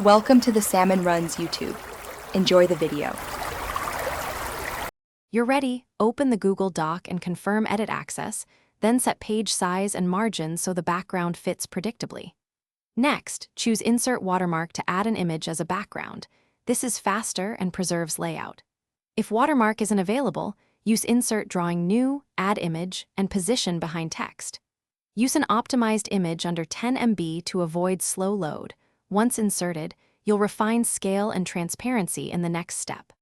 Welcome to the Salmon Runs YouTube. Enjoy the video. You're ready. Open the Google Doc and confirm edit access, then set page size and margin so the background fits predictably. Next, choose Insert Watermark to add an image as a background. This is faster and preserves layout. If watermark isn't available, use Insert Drawing New, Add Image, and Position behind text. Use an optimized image under 10 MB to avoid slow load. Once inserted, you'll refine scale and transparency in the next step.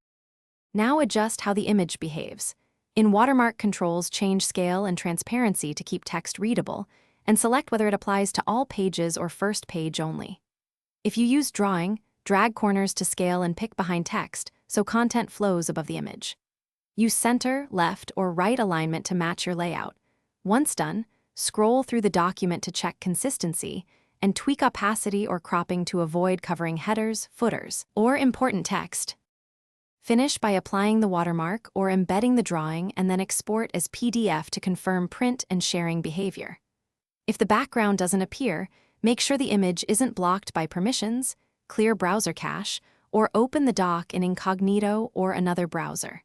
Now adjust how the image behaves. In Watermark controls, change scale and transparency to keep text readable, and select whether it applies to all pages or first page only. If you use drawing, drag corners to scale and pick behind text so content flows above the image. Use center, left, or right alignment to match your layout. Once done, scroll through the document to check consistency and tweak opacity or cropping to avoid covering headers, footers, or important text. Finish by applying the watermark or embedding the drawing and then export as PDF to confirm print and sharing behavior. If the background doesn't appear, make sure the image isn't blocked by permissions, clear browser cache, or open the doc in incognito or another browser.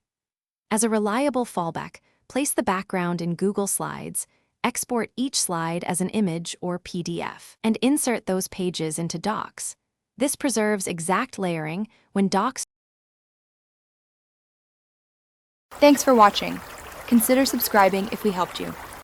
As a reliable fallback, place the background in Google Slides, export each slide as an image or PDF, and insert those pages into docs. This preserves exact layering when docs. Thanks for watching. Consider subscribing if we helped you.